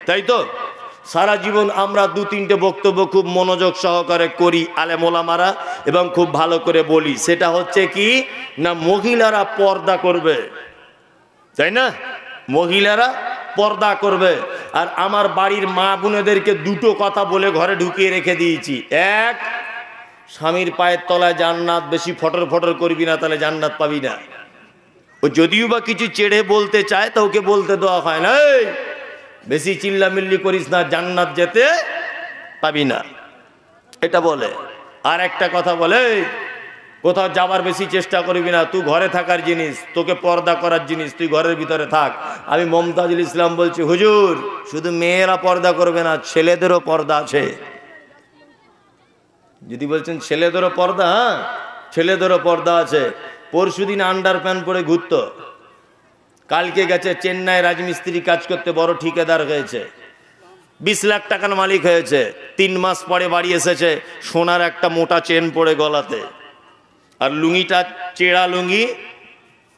তাই তো? সারা জীবন আমরা 2-3টে বক্তব্য খুব মনোযোগ সহকারে করি আলেম ওলামারা, এবং খুব ভালো করে বলি। সেটা হচ্ছে কি না, মহিলারা পর্দা করবে, তাই না? মহিলারা পর্দা করবে। আর আমার বাড়ির মা বোনেদেরকে দুটো কথা বলে ঘরে ঢুকিয়ে রেখে দিয়েছি। এক, স্বামীর পায়ের তলায় জান্নাত, বেশি ফটর ফটর করবি না, তাহলে জান্নাত পাবি না। ও যদিও বা কিছু চেড়ে বলতে চায় তা ওকে বলতে দেওয়া হয় না, এই বেশি চিল্লামিল্লি করিস না, জান্নাত যেতে পাবি না, এটা বলে। আর একটা কথা বলে, কোথাও যাবার বেশি চেষ্টা করবি না, তুই ঘরে থাকার জিনিস, তোকে পর্দা করার জিনিস, তুই ঘরের ভিতরে থাক। আমি মমতাজুল ইসলাম বলছি, হুজুর শুধু মেয়েরা পর্দা করবে না, ছেলেদেরও পর্দা আছে। যদি বলছেন ছেলেদেরও পর্দা, হ্যাঁ ছেলেদেরও পর্দা আছে। পরশুদিন আন্ডার প্যান্ট পরে ঘুরত, কালকে গেছে চেন্নাই রাজমিস্ত্রি কাজ করতে, বড় ঠিকাদার হয়েছে, 20 লাখ টাকার মালিক হয়েছে। 3 মাস পরে বাড়ি এসেছে, সোনার একটা মোটা চেন পরে গলাতে, আর লুঙ্গিটা চেড়া লুঙ্গি,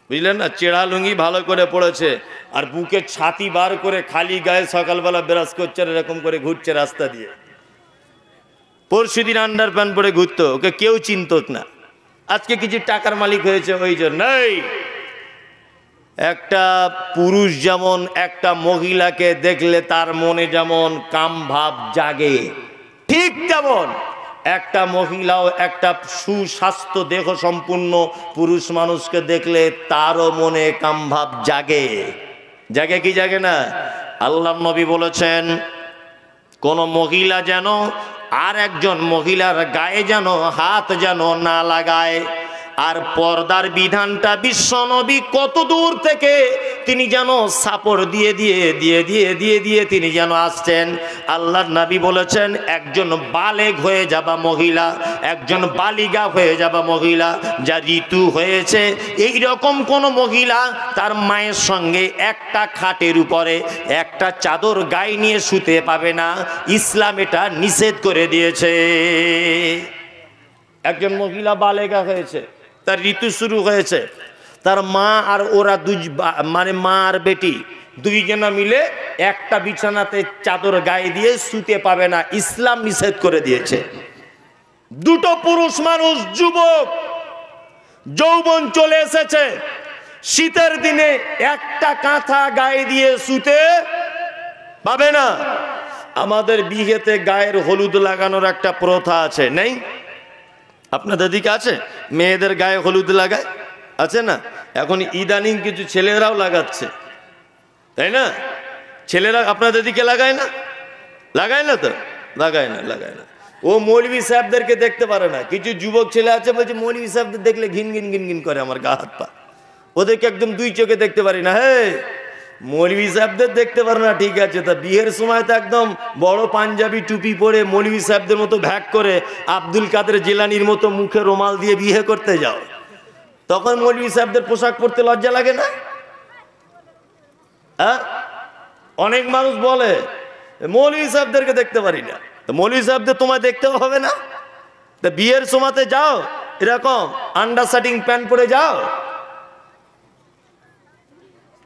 বুঝলেন না, চেড়া লুঙ্গি ভালো করে পড়েছে, আর বুকে ছাতি বার করে খালি গায়ে সকালবেলা ব্রাশ করছে, এরকম করে ঘুরছে রাস্তা দিয়ে। পরশুদিন আন্ডার প্যান্ট পরে ঘুরতো, ওকে কেউ চিনত না। আজকে কিছু টাকার মালিক হয়েছে ওই জন্যই। একটা পুরুষ যেমন একটা মহিলাকে দেখলে তার মনে যেমন কাম ভাব জাগে, ঠিক তেমন একটা মহিলাও একটা সুস্বাস্থ্য দেহ সম্পূর্ণ পুরুষ মানুষকে দেখলে তারও মনে কাম ভাব জাগে। জাগে কি জাগে না? আল্লাহর নবী বলেছেন, কোন মহিলা যেন আর একজন মহিলার গায়ে যেন হাত যেন না লাগায়। আর পর্দার বিধানটা বিশ্বনবী কত দূর থেকে তিনি যেন সাপোর্ট দিয়ে দিয়ে দিয়ে দিয়ে দিয়ে দিয়ে তিনি যেন আসছেন। আল্লাহর নবী বলেছেন, একজন বালেগ হয়ে যাবা মহিলা, একজন বালিগা হয়ে যাবা মহিলা, যা ঋতু হয়েছে, এই রকম কোন মহিলা তার মায়ের সঙ্গে একটা খাটের উপরে একটা চাদর গায়ে নিয়ে শুতে পাবে না। ইসলাম এটা নিষেধ করে দিয়েছে। একজন মহিলা বালেগা হয়েছে, তার ঋতু শুরু হয়েছে, তার মা আর ওরা মানে মা আর বেটি দুইজনা মিলে একটা বিছানাতে চাদর গায়ে দিয়ে শুতে পাবে না, ইসলাম নিষেধ করে দিয়েছে। দুটো পুরুষ মানুষ, যুবক, যৌবন চলে এসেছে, শীতের দিনে একটা কাঁথা গায়ে দিয়ে শুতে পাবে না। আমাদের বিয়েতে গায়ের হলুদ লাগানোর একটা প্রথা আছে, নেই? আপনাদের দিকে আছে? মেয়েদের গায়ে হলুদ লাগায়, আছে না? এখন ইদানিং কিছু ছেলেরাও লাগাচ্ছে, তাই না? ছেলেরা আপনাদের দিকে লাগায় না? লাগায় না তো? লাগায় না, লাগায় না। ও মৌলভী সাহেবদেরকে দেখতে পারে না। কিছু যুবক ছেলে আছে, বলছে মৌলভী সাহেবদের দেখলে ঘিন ঘিন ঘিন ঘিন করে আমার গা হাত পা, ওদেরকে একদম দুই চোখে দেখতে পারি না। হে, মৌলভী সাহেবদের দেখতে পারে না, ঠিক আছে, তা বিয়ের সময় তো একদম বড় পাঞ্জাবি টুপি পরে মৌলভী সাহেবদের মতো ভ্যাক করে আব্দুল কাদের জিলানির মতো মুখে রুমাল দিয়ে বিয়ে করতে যাও, তখন মৌলভী সাহেবদের পোশাক পরতে লজ্জা লাগে না? হ্যাঁ, অনেক মানুষ বলে মৌলভী সাহেবদেরকে দেখতে পারি না। তো মৌলভী সাহেবদের তোমায় দেখতে হবে না? তা বিয়ের সময়তে যাও এরকম আন্ডারশার্টিং প্যান্ট পরে যাও,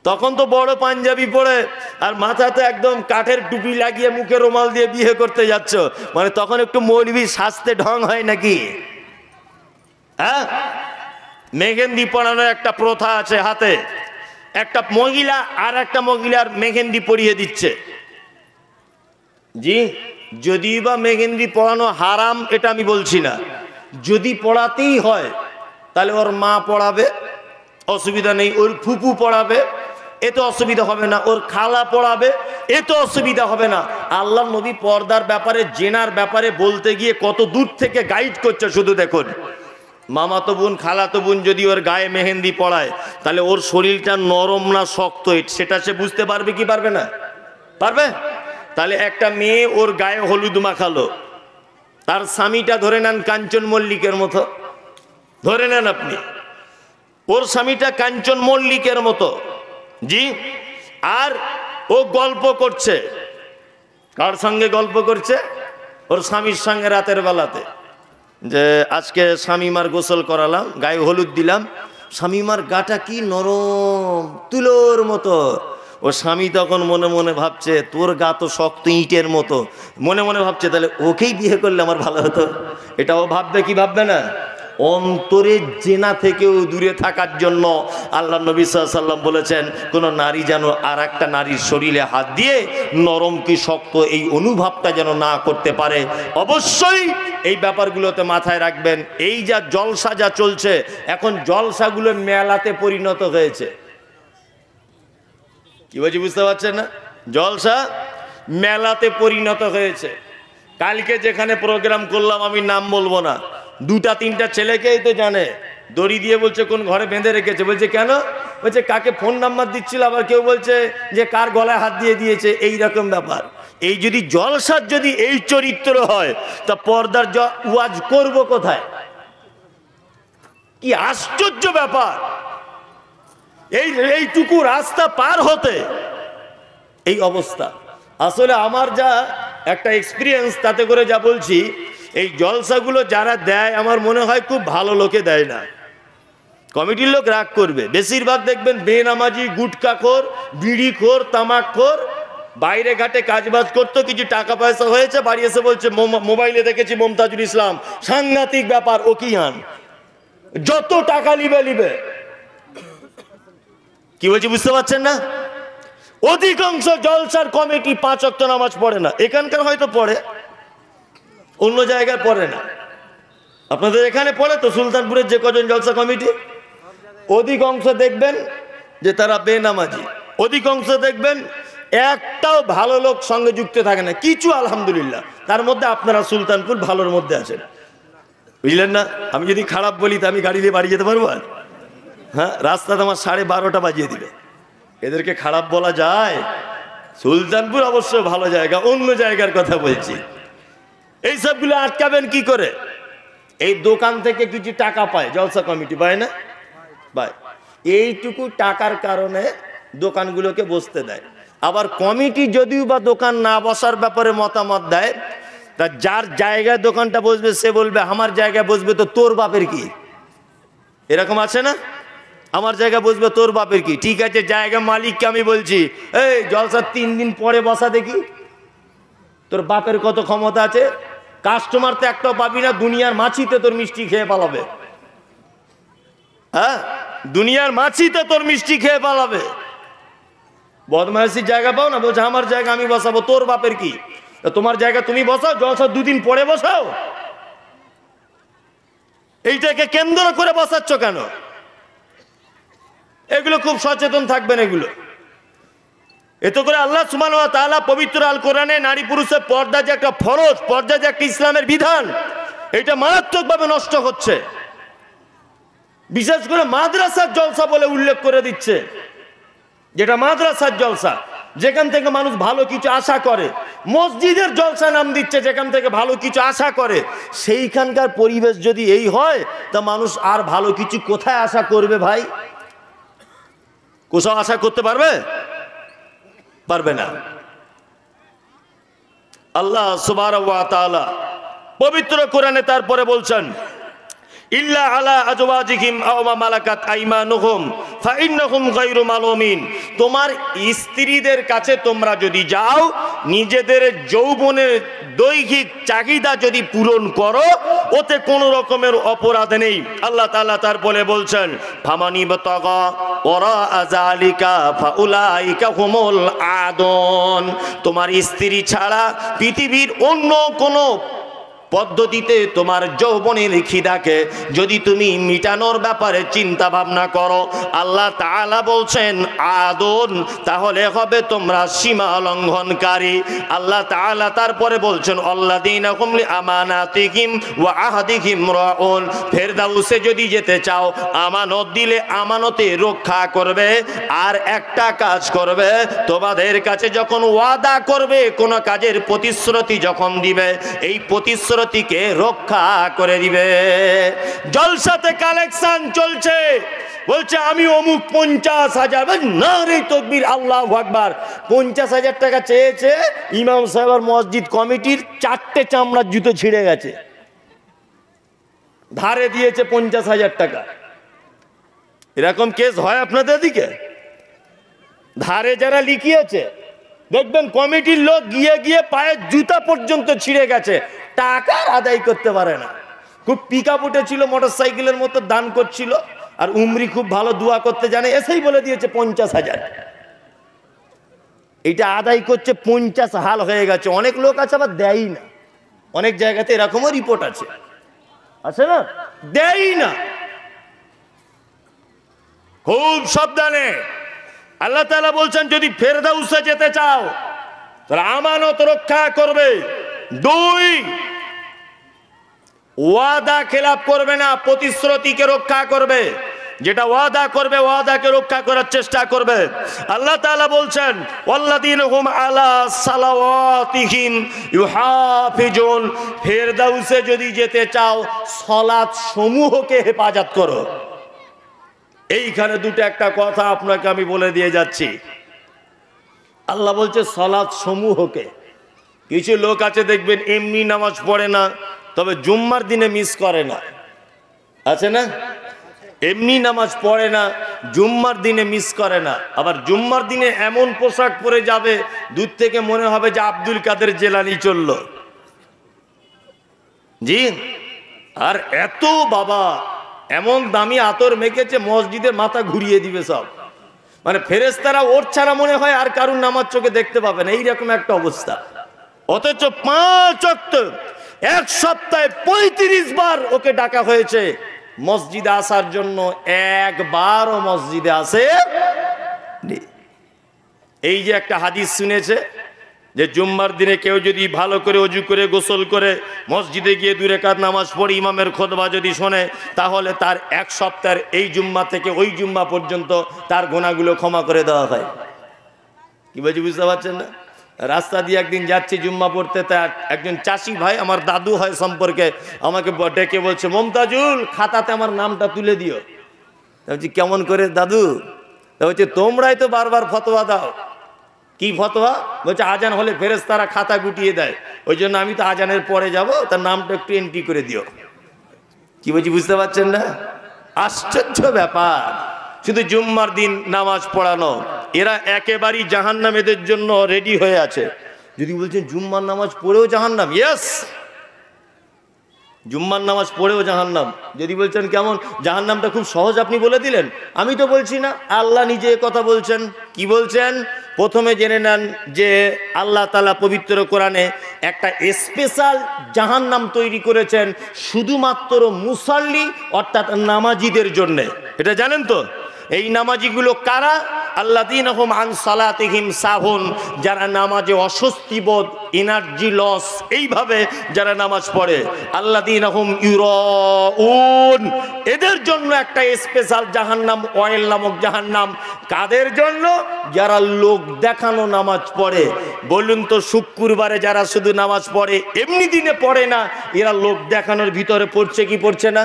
তখন তো বড় পাঞ্জাবি পরে আর মাথাতে একদম কাঠের টুপি লাগিয়ে মুখে রুমাল দিয়ে বিয়ে করতে যাচ্ছ, মানে তখন একটু মৌলভী সাজতে ঢং হয় নাকি? হ্যাঁ, মেহেন্দি পরানোর একটা প্রথা আছে হাতে, একটা মহিলা আর একটা মহিলার মেহেন্দি পরিয়ে দিচ্ছে। জি, যদি বা মেহেন্দি পরানো হারাম এটা আমি বলছি না, যদি পড়াতেই হয় তাহলে ওর মা পড়াবে, অসুবিধা নেই, ওর ফুপু পড়াবে, এতে অসুবিধা হবে না, ওর খালা পড়াবে, এতে অসুবিধা হবে না। আল্লাহ নবী পর্দার ব্যাপারে, জেনার ব্যাপারে বলতে গিয়ে কত দূর থেকে গাইড করছে শুধু দেখুন। মামাতো বোন, খালাতো বোন যদি ওর গায়ে মেহেন্দি পড়ায়, তাহলে ওর শরীরটা নরম না শক্ত সেটা সে বুঝতে পারবে কি পারবে না? পারবে। তাহলে একটা মেয়ে ওর গায়ে হলুদ মাখালো, তার স্বামীটা ধরে নেন কাঞ্চন মল্লিকের মতো, ধরে নেন আপনি ওর স্বামীটা কাঞ্চন মল্লিকের মতো, জি, আর ও গল্প করছে, কার সঙ্গে গল্প করছে? ওর স্বামীর সঙ্গে রাতের বেলাতে, যে আজকে স্বামীমার গোসল করালাম, গায়ে হলুদ দিলাম, স্বামীমার গাটা কি নরম, তুলোর মতো, ও স্বামী তখন মনে মনে ভাবছে তোর গা তো শক্ত ইটের মতো, মনে মনে ভাবছে তাহলে ওকেই বিয়ে করলে আমার ভালো হতো। এটা ও ভাববে কি ভাববে না? অন্তরে জেনা থেকেও দূরে থাকার জন্য আল্লাহ নবী সাল্লাল্লাহু আলাইহি ওয়াসাল্লাম বলেছেন কোন নারী যেন আর একটা নারীর শরীরে হাত দিয়ে নরম কি শক্ত এই অনুভবটা যেন না করতে পারে। অবশ্যই এই ব্যাপারগুলোতে মাথায় রাখবেন। এই যা জলসা যা চলছে এখন, জলসাগুলো মেলাতে পরিণত হয়েছে। কি বলছি বুঝতে পারছেন না? জলসা মেলাতে পরিণত হয়েছে। কালকে যেখানে প্রোগ্রাম করলাম, আমি নাম বলবো না, দুটা তিনটা ছেলেকেই তো জানে, দড়ি দিয়ে বলছে কোন ঘরে বেঁধে রেখেছে। বলছে কেন? বলছে কাকে ফোন নাম্বার দিচ্ছিল, আবার কেউ বলছে যে কার গলায় হাত দিয়ে দিয়েছে, এই রকম ব্যাপার। এই যদি জলসার যদি এই চরিত্র হয়, তা পর্দার ওয়াজ করব কোথায়? কি আশ্চর্য ব্যাপার! এইটুকু রাস্তা পার হতে এই অবস্থা। আসলে আমার যা একটা এক্সপিরিয়েন্স, তাতে করে যা বলছি, এই জলসাগুলো যারা দেয় আমার মনে হয় খুব ভালো লোকে দেয় না। কমিটির লোক রাগ করবে। বেশিরভাগ দেখবেন বেনামাজি, গুটখাখোর, বিড়িখোর, তামাকখোর, বাইরে ঘাটে কাজবাজ করতো, কিছু টাকা পয়সা হয়েছে, বাড়ি এসে বলছে মোবাইলে দেখেছি মমতাজুল ইসলাম, সাংঘাতিক ব্যাপার, ও কি আন, যত টাকা লিবে। কি বলছি বুঝতে পারছেন না? অধিকাংশ জলসার কমিটি 5 ওয়াক্ত নামাজ পড়ে না। এখানকার হয়তো পড়ে, অন্য জায়গায় পড়ে না। আপনাদের এখানে পড়ে তো? সুলতানপুরের যে কজন জলসা কমিটি, অধিকাংশ দেখবেন যে তারা বেনামাজি। অধিকাংশ দেখবেন একটাও ভালো লোক সঙ্গে যুক্ত থাকে না। কিছু আলহামদুলিল্লাহ, তার মধ্যে আপনারা সুলতানপুর ভালোর মধ্যে আছেন, বুঝলেন না? আমি যদি খারাপ বলি তা আমি গাড়ি নিয়ে বাড়ি যেতে পারবো? আর হ্যাঁ, রাস্তাতে আমার 12:30 বাজিয়ে দিবে। এদেরকে খারাপ বলা যায়? সুলতানপুর অবশ্য ভালো জায়গা, অন্য জায়গার কথা বলছি। এই সবগুলো আটকাবেন কি করে? এই দোকান থেকে কিছু টাকা পায় জলসা কমিটি, পায় না? পায়। এইটুকু টাকার কারণে দোকানগুলোকে বসতে দেয়। আবার কমিটি যদিও বা দোকান না বসার ব্যাপারে মতামত দেয়, তা যার জায়গায় দোকানটা বসবে সে বলবে আমার জায়গায় বসবে তো তোর বাপের কি? এরকম আছে না? আমার জায়গায় বসবে তোর বাপের কি? ঠিক আছে, জায়গা মালিককে আমি বলছি, এই জলসা 3 দিন পরে বসা দেখি, তোর বাপের কত ক্ষমতা আছে? কাস্টমার তো একটাও পাবি না, দুনিয়ার মাছিতে তোর মিষ্টি খেয়ে পালাবে। হ্যাঁ, দুনিয়ার মাছিতে তোর মিষ্টি খেয়ে পালাবে। বদমাইশির জায়গা পাও না, বলছে আমার জায়গা আমি বসাবো, তোর বাপের কি? তোমার জায়গা তুমি বসাও, জলসা 2 দিন পরে বসাও। এইটাকে কেন্দ্র করে বসাচ্ছ কেন? এগুলো খুব সচেতন থাকবেন। এগুলো এতে করে আল্লাহ সুবহানাহু ওয়া তাআলা পবিত্র আল কোরআনে নারী পুরুষের পর্দা যে একটা ফরজ, পর্দা যে একটা ইসলামের বিধান, এটা মারাত্মকভাবে নষ্ট হচ্ছে। বিশেষ করে মাদ্রাসার জলসা বলে উল্লেখ করে দিচ্ছে, যেটা মাদ্রাসার জলসা, যেখান থেকে মানুষ ভালো কিছু আশা করে। মসজিদের জলসা নাম দিচ্ছে, যেখান থেকে ভালো কিছু আশা করে। সেইখানকার পরিবেশ যদি এই হয়, তা মানুষ আর ভালো কিছু কোথায় আশা করবে ভাই? কোথাও আশা করতে পারবে? পারবে না। আল্লাহ সুবহানাহু ওয়া তাআলা পবিত্র কোরআনে তারপরে বলছেন, ইল্লা আলা আজওয়াজিহিম আও মা মালাকাত আইমানুহুম ফাইন্নাহুম গায়রু মালুমিন। তোমার স্ত্রীদের কাছে তোমরা যদি যাও, নিজেদের যৌবনের দৈহিক চাহিদা যদি পূরণ করো, ওতে কোনো রকমের অপরাধ নেই। আল্লাহ তাআলা তারপরে বলছেন, ফামানি বাতাগা ওরা আযালিকা ফাউলাইকা হুমুল আদুন। তোমার স্ত্রী ছাড়া পৃথিবীর অন্য কোনো পদ্ধতিতে তোমার যৌবনের খিদাকে যদি তুমি মিটানোর ব্যাপারে চিন্তা ভাবনা করো, আল্লাহ তাআলা বলছেন আদুন, তাহলে হবে তোমরা সীমা লঙ্ঘনকারী। আল্লাহ তাআলা তারপরে বলছেন আল্লাযীনা হুম লিআমানাতিহিম ওয়া আহদিহিম রাউন। ফেরদাউসে যদি যেতে চাও, আমানত দিলে আমানতে রক্ষা করবে। আর একটা কাজ করবে, তোমাদের কাছে যখন ওয়াদা করবে, কোন কাজের প্রতিশ্রুতি যখন দিবে, এই প্রতিশ্রুতিকে রক্ষা করে দিবে। জলসাতে কালেকশন চলছে, বলছে আমি অমুক 50,000, নারে তাকবীর, আল্লাহু আকবার। 50,000 টাকা চেয়েছে, ইমাম সাহেব আর মসজিদ কমিটির 4টে চামড়ার জুতো ছিঁড়ে গেছে, ধারে দিয়েছে 50,000 টাকা। এরকম কেস হয় আপনাদের দিকে? ধারে যারা লিখিয়েছে দেখবেন কমিটির লোক গিয়ে গিয়ে পায়ের জুতা পর্যন্ত ছিঁড়ে গেছে, টাকা আদায় করতে পারে না। খুব পিকআপ উঠেছিল, মোটর সাইকেলের মতো দান করছিল, আর উমরি খুব ভালো দোয়া করতে জানে, এসেই বলে দিয়েছে 50,000। এইটা আদায় করছে 50 হাল হয়ে গেছে। অনেক লোক আছে আবার দেয়ই না, অনেক জায়গাতে এরকমও রিপোর্ট আছে না, দেয়ই না। খুব সাবধানে। আল্লাহ তাআলা বলছেন যদি ফেরদাউসে যেতে চাও তাহলে আমানত রক্ষা করবে। 2, ওয়াদা খেলাপ করবে না, প্রতিশ্রুতিকে রক্ষা করবে। যেটা ওয়াদা করবে ওয়াদাকে রক্ষা করার চেষ্টা করবে। আল্লাহ তাআলা বলছেন ওয়াল্লাযীনা হুম আলা সালাওয়াতিহিম ইউহাফিজুন, ফেরদাউসে যদি যেতে চাও সালাত সমূহকে হেফাজত করো। এইখানে দুটো একটা কথা আপনাকে আমি বলে দিয়ে যাচ্ছি। আল্লাহ বলছে সালাত সমূহকে। কিছু লোক আছে দেখবেন এমনি নামাজ পড়ে না, তবে জুম্মার দিনে মিস করে না, আছে না? এমনি নামাজ পড়ে না, জুম্মার দিনে মিস করে না। আবার জুম্মার দিনে এমন পোশাক পরে যাবে দূর থেকে মনে হবে যে আব্দুল কাদের জেলানি চলল। জি, আর এত বাবা এমন দামি আতর মেখেছে মসজিদের মাথা ঘুরিয়ে দিবে সব। মানে ফেরেশতারা ওর ছাড়া মনে হয় আর কারুর নামাজ চোখে দেখতে পাবে না, এইরকম একটা অবস্থা। অথচ 5 ওয়াক্ত এক সপ্তাহে 35 বার ওকে ডাকা হয়েছে মসজিদে আসার জন্য, একবারও মসজিদে আসে। এই যে একটা হাদিস শুনেছে যে জুম্মার দিনে কেউ যদি ভালো করে ওযু করে গোসল করে মসজিদে গিয়ে 2 রাকাত নামাজ পড়ে ইমামের খুতবা যদি শোনে, তাহলে তার এক সপ্তাহের এই জুম্মা থেকে ওই জুম্মা পর্যন্ত তার গুনাহগুলো ক্ষমা করে দেওয়া হয়। কি বলছি বুঝতে পারছেন না? রাস্তা দিয়ে একদিন যাচ্ছি জুম্মা পড়তে, তার একজন চাষি ভাই, আমার দাদু হয় সম্পর্কে, আমাকে ডেকে বলছে মমতাজুল খাতাতে আমার নামটা তুলে দিও। বলছি কেমন করে দাদু? বলছে তোমরাই তো বারবার ফতোয়া দাও। কি ফতোয়া? বলছে আজান হলে ফেরেশতারা খাতা গুটিয়ে দেয়, ওই জন্য আমি তো আজানের পরে যাব, তার নামটা একটু এন্ট্রি করে দিও। কি বলছি বুঝতে পারছেন না? আশ্চর্য ব্যাপার। শুধু জুম্মার দিন নামাজ পড়ানো, এরা একেবারেই জাহান্নামেদের জন্য রেডি হয়ে আছে। যদি বলছেন জুম্মার নামাজ পড়েও জাহান্নাম, ইয়েস, জুম্মার নামাজ পড়েও জাহান্নাম। যদি বলছেন কেমন, জাহান্নামটা খুব সহজ আপনি বলে দিলেন। আমি তো বলছি না, আল্লাহ নিজে কথা বলছেন। কি বলছেন? প্রথমে জেনে নেন যে আল্লাহ তাআলা পবিত্র কোরআনে একটা স্পেশাল জাহান্নাম তৈরি করেছেন শুধুমাত্র মুসাল্লি অর্থাৎ নামাজিদের জন্য। এটা জানেন তো? এই নামাজিগুলো কারা? আল্লাযীনা হুম আন সালাতিহিম সাহুন, যারা নামাজে অস্বস্তি বোধ, এনার্জি লস, এইভাবে যারা নামাজ পড়ে। আল্লাযীনা হুম ইউরাউন, এদের জন্য একটা স্পেশাল জাহান্নাম, অয়েল নামক জাহান্নাম। কাদের জন্য? যারা লোক দেখানো নামাজ পড়ে। বলুন তো, শুক্রবারে যারা শুধু নামাজ পড়ে, এমনি দিনে পড়ে না, এরা লোক দেখানোর ভিতরে পড়ছে কি পড়ছে না?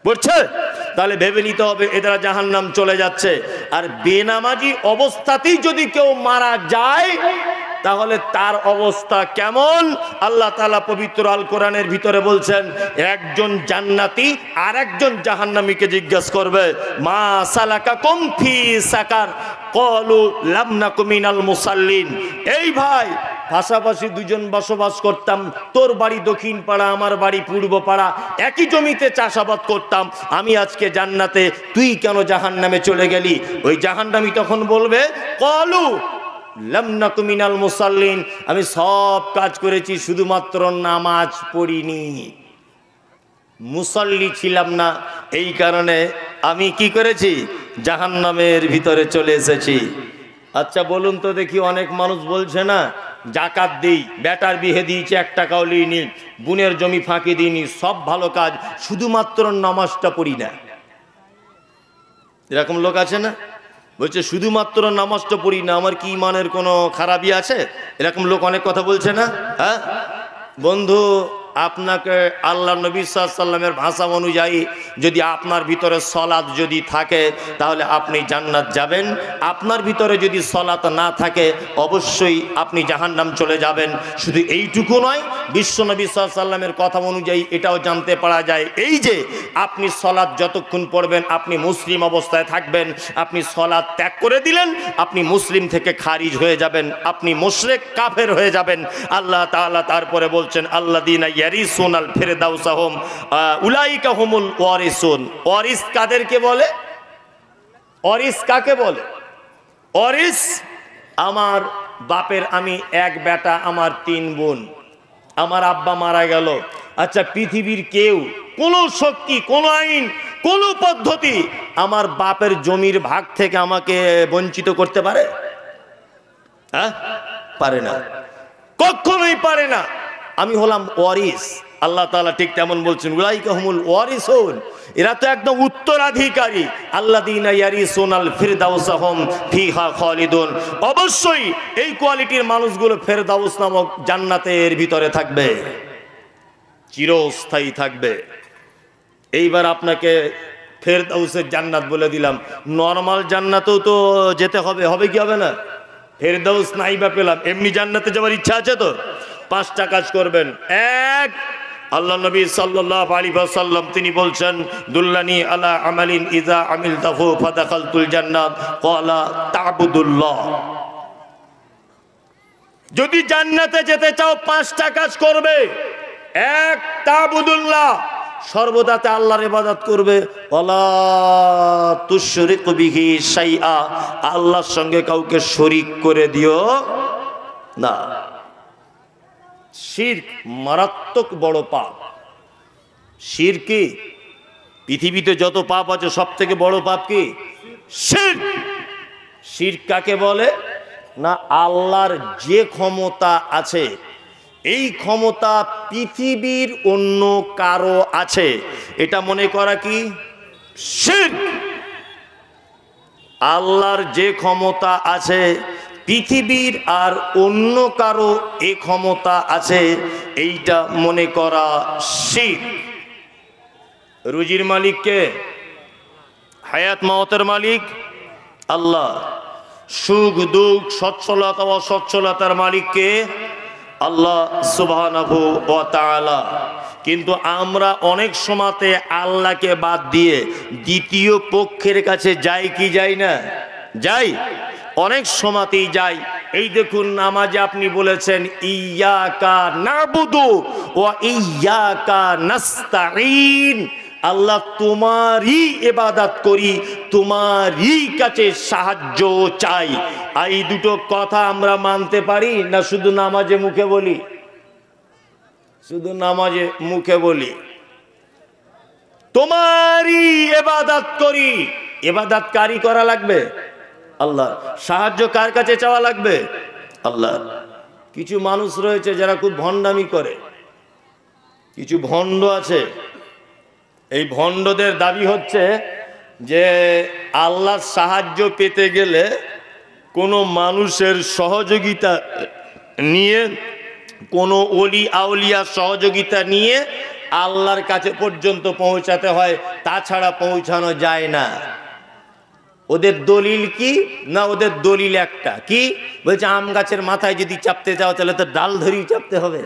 পড়ছে। তাহলে ভেবে নিতে হবে এরা জাহান্নাম চলে যাচ্ছে। আর বেনামাজি অবস্থাতেই যদি কেউ মারা যায় তাহলে তার অবস্থা কেমন? আল্লাহ তাআলা পবিত্র আল কোরআনের ভিতরে বলছেন, একজন জান্নাতি আর একজন জাহান্নামীকে জিজ্ঞাসা করবে, মা সালাকাকুম ফি সাকার, ক্বালু লাম নাকু মিনাল মুসাল্লিন। এই ভাই, পাশাপাশি দুজন বসবাস করতাম, তোর বাড়ি দক্ষিণ পাড়া, আমার বাড়ি পূর্ব পাড়া, একই জমিতে চাষাবাদ করতাম, আমি আজকে জান্নাতে, তুই কেন জাহান্নামে চলে গেলি? ওই জাহান্নামী তখন বলবে, ক্বালু লাম নাকু মিনাল মুসাল্লিন, আমি সব কাজ করেছি, শুধুমাত্র নামাজ পড়িনি, মুসাল্লি ছিলাম না, এই কারণে আমি কি করেছি? জাহান্নামের ভিতরে চলে এসেছি। আচ্ছা বলুন তো দেখি, অনেক মানুষ বলছে না জাকাত দিই, বেটার বিয়ে দিয়েছি 1 টাকাও লিইনি, বোনের জমি ফাঁকি দিইনি, সব ভালো কাজ, শুধুমাত্র নামাজটা পড়ি না। এরকম লোক আছে না? বলছে শুধুমাত্র নামাজটা পড়ি না, আমার কি ইমানের কোনো খারাপই আছে? এরকম লোক অনেক কথা বলছে না? হ্যাঁ বন্ধু, আপনাকে আল্লাহ নবী সাল্লাল্লাহু আলাইহি ওয়াসাল্লামের ভাষা অনুযায়ী যদি আপনার ভিতরে সলাত যদি থাকে তাহলে আপনি জান্নাত যাবেন, আপনার ভিতরে যদি সলাত না থাকে অবশ্যই আপনি জাহান্নাম চলে যাবেন। শুধু এইটুকু নয়, বিশ্বনবী সাল্লাল্লাহু আলাইহি ওয়াসাল্লামের কথা অনুযায়ী এটাও জানতে পারা যায়, এই যে আপনি সলাত যতক্ষণ পড়বেন আপনি মুসলিম অবস্থায় থাকবেন, আপনি সলাত ত্যাগ করে দিলেন আপনি মুসলিম থেকে খারিজ হয়ে যাবেন, আপনি মুশরিক কাফের হয়ে যাবেন। আল্লাহ তাআলা তারপরে বলছেন আল্লাযীনা ইয়ারিসুনাল ফিরদাউসা হুম উলাইকা হুমুল ওয়ারিসুন। ওয়ারিস কাদেরকে বলে? ওয়ারিস কাকে বলে? ওয়ারিস আমার বাপের আমি এক বেটা, আমার 3 বোন, আমার আব্বা মারা গেল। আচ্ছা, পৃথিবীর কেউ কোনো শক্তি, কোনো আইন, কোনো পদ্ধতি আমার বাপের জমির ভাগ থেকে আমাকে বঞ্চিত করতে পারে? হ্যাঁ, পারে না, কখনোই পারে না। আমি হলাম ওয়ারিস। আল্লাহ তাআলা ঠিক তেমন বলছেন উলাইকা হুমুল ওয়ারিসুন, এরা তো একদম উত্তরাধিকারী। আল্লাযীনা ইয়ারিসুনাল ফিরদাউসা হুম ফিহা খালিদুন। অবশ্যই এই কোয়ালিটির মানুষগুলো ফেরদাউস নামক জান্নাতের ভিতরে থাকবে, চিরস্থায়ী থাকবে। এইবার আপনাকে ফেরদাউসের জান্নাত বলে দিলাম, নরমাল জান্নাতেও তো যেতে হবে, হবে কি হবে না? ফেরদাউস নাই বা পেলাম, এমনি জান্নাতে যাওয়ার ইচ্ছা আছে তো 5টা কাজ করবেন। এক, আল্লাহ নবী সাল্লাল্লাহু আলাইহি ওয়াসাল্লাম তিনি বলছেন দুল্লানি আলা আমালিন ইযা আমিলতাহু ফাদাখালতুল জান্নাত ক্বালা তা'বুদুল্লাহ। যদি জান্নাতে যেতে চাও 5টা কাজ করবে। এক, তা'বুদুল্লাহ, সর্বদাতে আল্লাহর ইবাদত করবে। ওয়ালা তুশরিকু বিহি শাইআ, আল্লাহর সঙ্গে কাউকে শরীক করে দিও না। শিরক মারাত্মক বড় পাপ। শিরক কি? পৃথিবীতে যত পাপ আছে সব থেকে বড় পাপ কি? শিরক। শিরক কাকে বলে? না, আল্লাহর যে ক্ষমতা আছে এই ক্ষমতা পৃথিবীর অন্য কারো আছে এটা মনে করা কি? শিরক। আল্লাহর যে ক্ষমতা আছে পৃথিবীর আর অন্য কারো এই ক্ষমতা আছে এইটা মনে করা শিরক। রুজির মালিক কে? হায়াত মাওতের মালিক আল্লাহ। সুখ দুঃখ সচ্ছলতা অসচ্ছলতার মালিক কে? আল্লাহ সুবহানাহু ওয়া তাআলা। কিন্তু আমরা অনেক সময়তে আল্লাহকে বাদ দিয়ে দ্বিতীয় পক্ষের কাছে যাই কি যাই না? যাই, অনেক সময়তেই যাই। এই দেখুন নামাজে আপনি বলেছেন ইয়্যাকা না'বুদু ওয়া ইয়্যাকা নাস্তাঈন, আল্লাহ তোমারই ইবাদত করি, তোমারই কাছে সাহায্য চাই। এই দুটো কথা আমরা মানতে পারি না? শুধু নামাজে মুখে বলি? শুধু নামাজে মুখে বলি তোমারই ইবাদত করি। ইবাদত কারি করা লাগবে? আল্লাহ। সাহায্য কার কাছে চাওয়া লাগবে? আল্লাহ। কিছু মানুষ রয়েছে যারা খুব ভণ্ডামি করে, কিছু ভণ্ড আছে। এই ভণ্ডদের দাবি হচ্ছে যে আল্লাহর সাহায্য পেতে গেলে কোনো মানুষের সহযোগিতা নিয়ে, কোনো ওলি আউলিয়ার সহযোগিতা নিয়ে আল্লাহর কাছে পর্যন্ত পৌঁছাতে হয়, তাছাড়া পৌঁছানো যায় না। ওদের দলিল কি? না, ওদের দলিল একটা কি বলছে, আম গাছের মাথায় যদি চাপতে চাও তাহলে তো ডাল ধরেই চাপতে হবে।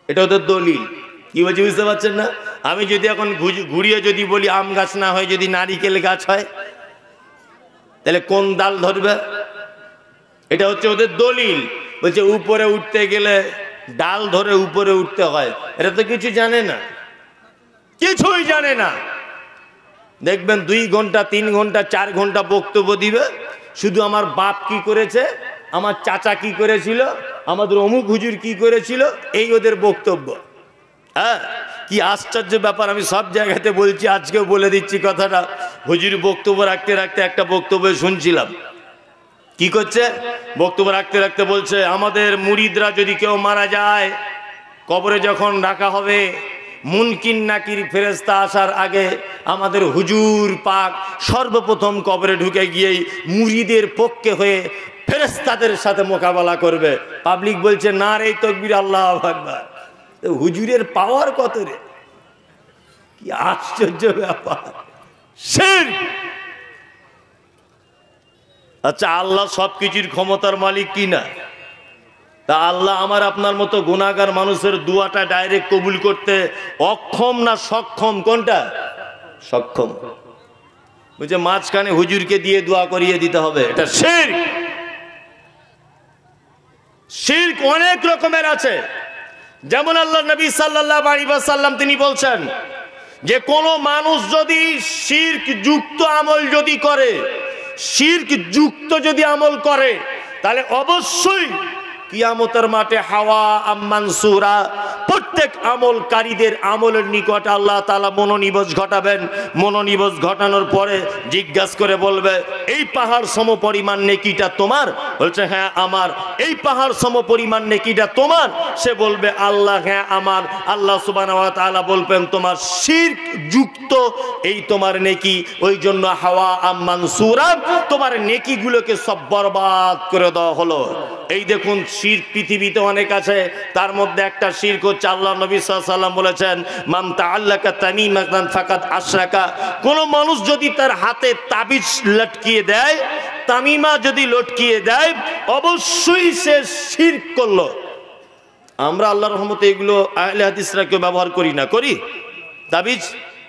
এটা ওদের দলিল। কি বলছি বুঝতে পারছেন না? আমি যদি এখন ঘুরিয়ে যদি বলি আম গাছ না হয় যদি নারিকেল গাছ হয়, তাহলে কোন ডাল ধরবে? এটা হচ্ছে ওদের দলিল। বলছে উপরে উঠতে গেলে ডাল ধরে উপরে উঠতে হয়। এটা তো কিছু জানে না, কিছুই জানে না। দেখবেন 2 ঘন্টা 3 ঘন্টা 4 ঘন্টা বক্তব্য দিবে, শুধু আমার বাপ কি করেছে, আমার চাচা কি করেছিল, আমাদের অমুক হুজুর কি করেছিল, এই ওদের বক্তব্য। হ্যাঁ, কি আশ্চর্য ব্যাপার। আমি সব জায়গাতে বলছি, আজকেও বলে দিচ্ছি কথাটা। হুজুর বক্তব্য রাখতে রাখতে একটা বক্তব্য শুনছিলাম, কি করছে, বক্তব্য রাখতে রাখতে বলছে আমাদের মুরিদরা যদি কেউ মারা যায়, কবরে যখন রাখা হবে, মুনকির নাকির ফেরেশতা আসার আগে আমাদের হুজুর পাক সর্বপ্রথম কবরে ঢুকে গিয়েই মুরিদের পক্ষে হয়ে ফেরেশতাদের সাথে মোকাবেলা করবে। পাবলিক বলছে নারে তাকবীর, আল্লাহু আকবার। হুজুরের পাওয়ার কত রে! কি আশ্চর্য ব্যাপার, শিরক। আচ্ছা, আল্লাহ সবকিছুর ক্ষমতার মালিক কি না? তা আল্লাহ আমার আপনার মতো গুনাহগার মানুষের দুয়াটা ডাইরেক্ট কবুল করতে অক্ষম না সক্ষম? কোনটা? সক্ষম। বুঝে মাঝখানে হুজুরকে দিয়ে দোয়া করিয়ে দিতে হবে, এটা শিরক। শিরক অনেক রকমের আছে। যেমন আল্লাহ নবী সাল্লাল্লাহু আলাইহি ওয়াসাল্লাম তিনি বলছেন যে কোন মানুষ যদি শিরক যুক্ত আমল যদি করে, শিরক যুক্ত যদি আমল করে, তাহলে অবশ্যই কিয়ামতের মাঠে হাওয়া মানসুরা, প্রত্যেক আমলকারীদের আমলের নিকট আল্লাহ তাআলা মনোনিবেশ ঘটাবেন। মনোনিবেশ ঘটানোর পরে জিজ্ঞাসা করে বলবে, এই পাহাড় সম পরিমাণ নেকিটা তোমার? বলছে হ্যাঁ আমার। এই পাহাড় সম পরিমাণ নেকিটা তোমার? সে বলবে আল্লাহ হ্যাঁ আমার। আল্লাহ সুবহানাহু ওয়া তাআলা বলবেন তোমার শিরক যুক্ত এই তোমার নেকি, ওই জন্য হাওয়া মানসুরা, তোমার নেকিগুলোকে সব বরবাদ করে দেওয়া হলো। এই দেখুন শিরক পৃথিবীতে অনেক আছে, তার মধ্যে একটা শিরক হচ্ছে আল্লাহ নবী সাল্লাল্লাহু আলাইহি ওয়াসাল্লাম বলেছেন মান তাআল্লাকা তামিমাতান ফাকাদ আশরাকা। কোন মানুষ যদি তার হাতে তাবিজ লটকিয়ে দেয়, তামিমা যদি লটকিয়ে দেয়, অবশ্যই সে শিরক করলো। আমরা আল্লাহর রহমতে এগুলো আহলে হাদিসরা কেউ ব্যবহার করি না, করি? তাবিজ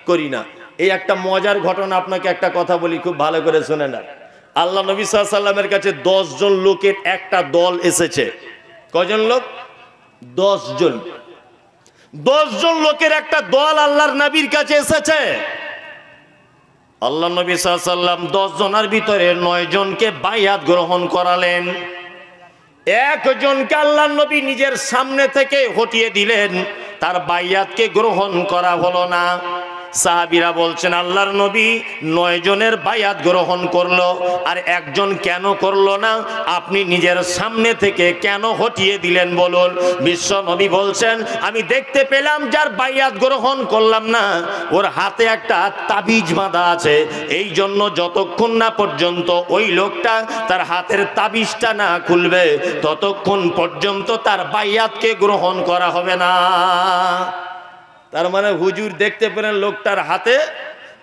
করি না। এই একটা মজার ঘটনা আপনাকে একটা কথা বলি, খুব ভালো করে শুনে না। আল্লাহ নবী সাল্লাল্লাহু আলাইহি ওয়াসাল্লামের কাছে 10 জন লোকের একটা দল এসেছে। কয়জন লোক? 10 জন। 10 জন লোকের একটা দল আল্লাহর নবীর কাছে এসেছে। আল্লাহ নবী সাল্লাল্লাহু আলাইহি ওয়াসাল্লাম 10 জনের ভিতরে 9 জনকে বায়াত গ্রহণ করালেন। একজনকে আল্লাহর নবী নিজের সামনে থেকে হটিয়ে দিলেন, তার বায়াতকে গ্রহণ করা হলো না। সাহাবীরা বলছেন আল্লাহর নবী 9 জনের বায়াত গ্রহণ করলো, আর একজন কেন করলো না? আপনি নিজের সামনে থেকে কেন হটিয়ে দিলেন বলুন? বিশ্ব নবী বলছেন আমি দেখতে পেলাম যার বায়াত গ্রহণ করলাম না, ওর হাতে একটা তাবিজ বাঁধা আছে। এই জন্য যতক্ষণ না পর্যন্ত ওই লোকটা তার হাতের তাবিজটা না খুলবে, ততক্ষণ পর্যন্ত তার বায়াতকে গ্রহণ করা হবে না। তার মানে হুজুর দেখতে পেলেন লোকটার হাতে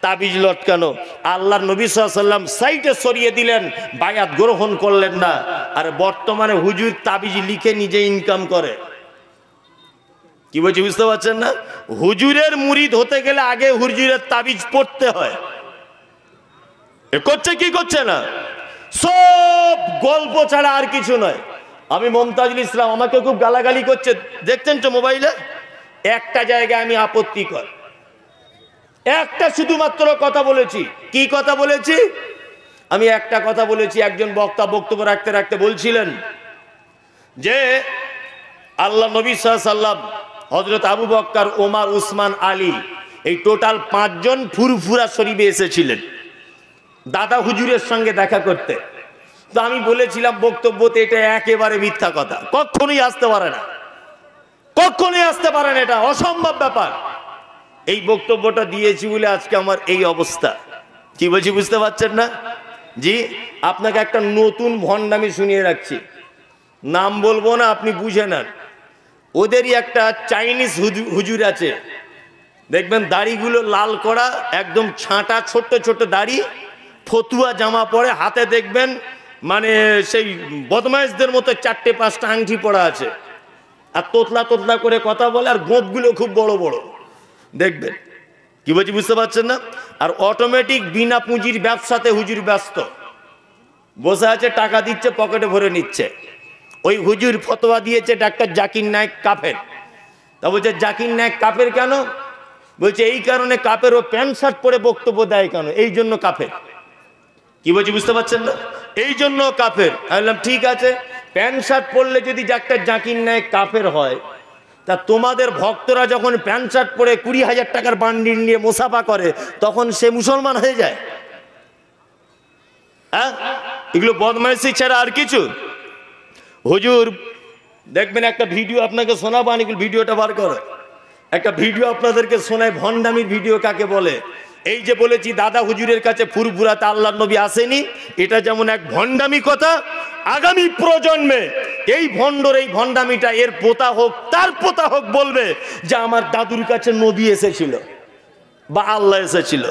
তাবিজ লটকানো, আল্লাহর নবী সাল্লাল্লাহু আলাইহি ওয়াসাল্লাম সাইডে সরিয়ে দিলেন, বায়াত গ্রহণ করলেন না। আর বর্তমানে হুজুর তাবিজ লিখে নিজে ইনকাম করে। কি বলছি বুঝতে পারছেন না? হুজুরের মুরিদ হতে গেলে আগে হুজুরের তাবিজ পড়তে হয়। এ করছে কি করছে না, সব গল্প ছাড়া আর কিছু নয়। আমি মমতাজুল ইসলাম, আমাকে খুব গালাগালি করছে, দেখছেন তো মোবাইলে। একটা জায়গায় আমি আপত্তিকর একটা শুধুমাত্র কথা বলেছি। কি কথা বলেছি? আমি একটা কথা বলেছি। একজন বক্তা বক্তব্য রাখতে রাখতে বলছিলেন যে আল্লাহ নবী সাল্লাল্লাহু আলাইহি ওয়াসাল্লাম, হযরত আবু বকর, ওমর, উসমান, আলী, এই টোটাল 5 জন ফুরফুরা শরীফে এসেছিলেন দাদা হুজুরের সঙ্গে দেখা করতে। তো আমি বলেছিলাম বক্তব্যতে এটা একেবারে মিথ্যা কথা, কখনোই আসতে পারে না, কখনোই আসতে পারে না, এটা অসম্ভব ব্যাপার। এই বক্তব্যটা দিয়েছি বলে আজকে আমার এই অবস্থা। কি বলছি বুঝতে পারছেন না? জি, আপনাকে একটা নতুন ভণ্ডামি শুনিয়ে রাখছি, নাম বলবো না, আপনি বুঝে নেন। ওদেরই একটা চাইনিজ হুজুর আছে, দেখবেন দাড়িগুলো লাল করা, একদম ছাঁটা, ছোট্ট ছোট্ট দাড়ি, ফতুয়া জামা পরে, হাতে দেখবেন মানে সেই বদমাইশদের মতো 4-5টা আংটি পড়া আছে, আর তোতলা তোতলা করে কথা বলে, আর গোঁপগুলো খুব বড় বড় দেখবেন। কি বলছি বুঝতে পারছেন না? আর অটোমেটিক বিনা পুঁজির ব্যবসাতে হুজুর ব্যস্ত, বসে আছে, টাকা দিচ্ছে, পকেটে ভরে নিচ্ছে। ওই হুজুর ফতোয়া দিয়েছে ডাক্তার জাকির নায়েক কাফের। তা বলছে জাকির নায়েক কাফের কেন? বলছে এই কারণে কাফের, ও প্যান্ট শার্ট পরে বক্তব্য দেয় কেন, এই জন্য কাফের। কি বলছি বুঝতে পারছেন না? এই জন্য কাফের। আমি বললাম ঠিক আছে, প্যান্ট শার্ট পরলে যদি ডাক্তার জাকির নায়েক কাফের হয়, তা তোমাদের ভক্তরা যখন প্যান্ট শার্ট পরে 20,000 টাকার বান্ডিল নিয়ে মুসাফা করে, তখন সে মুসলমান হয়ে যায়? হ্যাঁ, এগুলো বদমাইশি ছাড়া আর কিছু? হুজুর দেখবেন একটা ভিডিও আপনাকে শোনাবো, অনেকগুলো ভিডিওটা বার করো, একটা ভিডিও আপনাদেরকে শোনায় ভণ্ডামির ভিডিও কাকে বলে। এই যে বলেছি দাদা হুজুরের কাছে ফুরফুরাতে আল্লাহর নবী আসেনি, এটা যেমন এক ভণ্ডামি কথা। আগামী প্রজন্মে এই ভণ্ডর এই ভণ্ডামিটা, এর পোতা হোক তার পোতা হোক, বলবে যে আমার দাদুর কাছে নবী এসেছিল। বা আল্লাহ এসেছিল।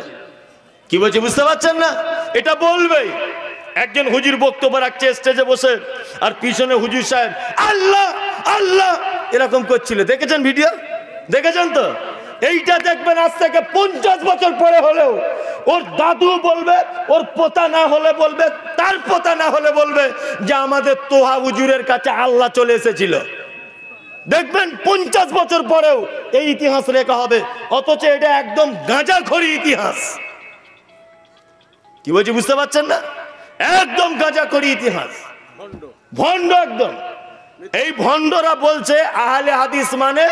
কি বলছে বুঝতে পারছেন না? এটা বলবে। একজন হুজুর বক্তব্য রাখছে স্টেজে বসে, আর পিছনে হুজুর সাহেব আল্লাহ আল্লাহ এরকম করছিল। দেখেছেন ভিডিও? দেখেছেন তো? এইটা দেখবেন আজ থেকে 50 বছর পরে হলেও ওর দাদু বলবে, ওর পোতা না হলে বলবে, তার পোতা না হলে বলবে যে আমাদের তোহা হুজুরের কাছে আল্লাহ চলে এসেছিল। দেখবেন 50 বছর পরেও এই ইতিহাস লেখা হবে। অথচ এটা একদম গাঁজাখড়ি ইতিহাস। কি বলছি বুঝতে পারছেন না? একদম গাঁজাখড়ি ইতিহাস, ভণ্ড একদম। এই ভণ্ডরা বলছে আহলে হাদিস মানে,